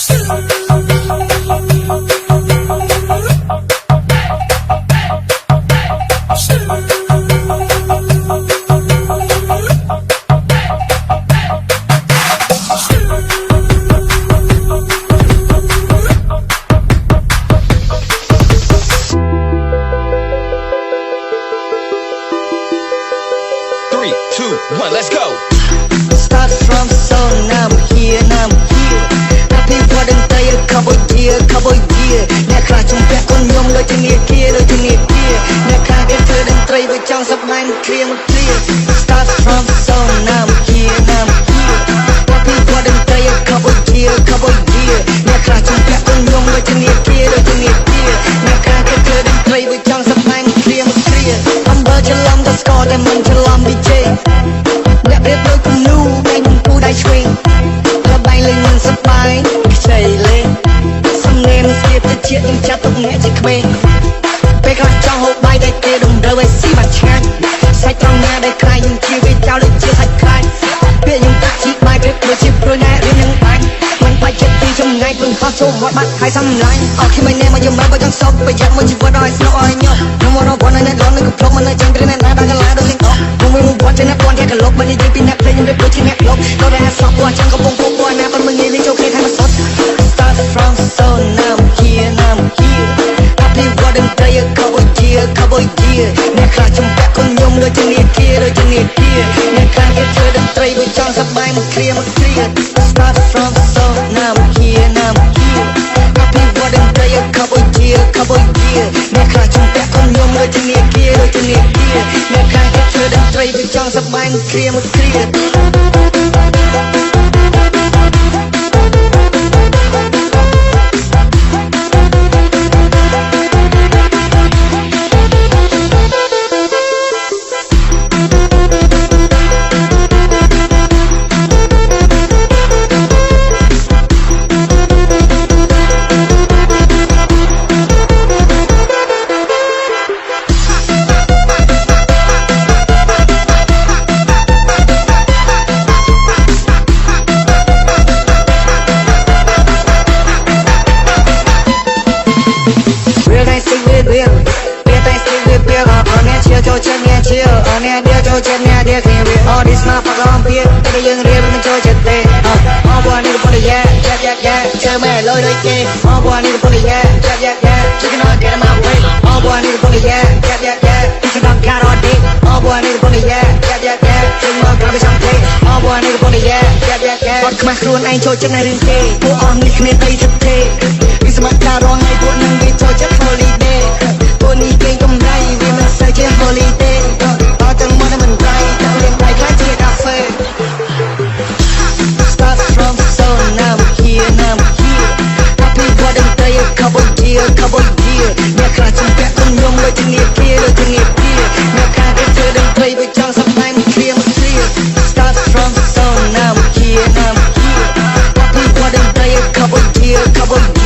2, 1, let's go. Start from soul, now I'm here. Happy wedding day, Cambodia.អ្នកខ្លះជុំពាក់គុណខ្ញុំដូចជានាគាអ្នកខ្លះគេធ្វើតន្ត្រីវាចង់សម្ដែងគ្រាមួយគ្រា Start from soul, now I'm here. Happy wedding day, Cambodia.អ្នកខ្លះជុំពាក់គុណខ្ញុំដូចជានាគាអ្នកខ្លះគេធ្វើតន្ត្រីវាចង់សម្ដែងគ្រាមួយគ្រាអំបើច្រឡំទៅស្គាល់តែមិនច្រឡំ DJ អ្នករៀបដូចគំនូតែខ្ញុំគូដៃឆ្វេងល្បែងលេងមិនសប្បាយខ្ចីលេងសំនៀងស្ទាបទៅជាខ្ញុំចាប់ទុកអ្នកជាក្មេងពេលខ្លះចង់ហូបបាយតែគេតម្រូវឲ្យស៊ីបាច់ឆ្ងាញ់សាច់ត្រង់ណាដែលខ្លាយខ្ញុំជាវាចោលដូចជាសាច់ខ្លាញ់ពេលខ្ញុំតាក់ជីបាយពេលដូចជាព្រួយណែរៀននឹងបាញ់មិនបាច់ចិត្តពីចម្ងាយព្រោះហោះចូលវត្តបាត់ហើយសំឡាញ់អត់ខ្ញុំមិនណែមកយំមកចង់សោកប្រយ័ត្នមកជីវិតឲ្យស្នូឲ្យញោមខ្ញុំរកបងនៅដល់នឹងកំភ្លុកមិននៅចាំគ្រាអ្នកណាដល់កន្លាដូចទាំងអស់ខ្ញុំមិនវត្តចេញអ្នកគាត់កលុកមិននិយាយពីអ្នកភ្លេងខ្ញុំដូចជាអ្នកលុកដល់តែសោកគាត់ចាំកំពុងពុកគាត់ណាមិនងាយលេងចូលគ្នាថាមិនសុទ្ធ Start from soul, now I'm here. Happy wedding day, Cambodia. អ្នកខ្លះជុំពាក់គុណខ្ញុំដូចជានាគាអ្នកខ្លះគេធ្វើតន្ត្រីវាចង់សប្បាយមួយគ្រា Start from soul, now I'm here. Happy wedding day, Cambodia. អ្នកខ្លះជុំពាក់គុណខ្ញុំដូចជានាគាអ្នកខ្លះគេធ្វើតន្ត្រីវាចង់សប្បាយមួយគ្រា All this motherfucker on beer តែយើងរៀនមិនចូលចិត្តទេអបនេះក៏ប៉ុន្តែយ៉ាជើមែលយដូចគេអបនេះក៏ប៉ុន្តែយ៉ាជួយកណោតែមកវិញអបនេះក៏ប៉ុន្តែយ៉ាពីស្ដាំការ៉ូឌីអបនេះក៏ប៉ុន្តែយ៉ាជួយមកក្រៅពីសំទេអបនេះក៏ប៉ុន្តែយ៉ាគាត់ខ្មាស់ខ្លួនឯងចូលចិត្តនៅរឿងគេពួកអស់នេះគ្នាទៅចិត្តទេពីសមត្ថការរងឲ្យពួកនឹងវាចូលចិត្ត holiday ពួកនេះគេកំไรវាមិនសូវជា holiday អត់ទាំងមកមិនไรតែលៀងដៃខ្លាចជាកាហ្វេ Start from soul, now I'm here. Happy wedding day, Cambodia. អ្នកខ្លះជុំពាក់គុណខ្ញុំដូចជានាគាអ្នកខ្លះគេធ្វើតន្ត្រីវាចង់សប្បាយមួយគ្រា Start from soul, now I'm here. Happy wedding day, Cambodia.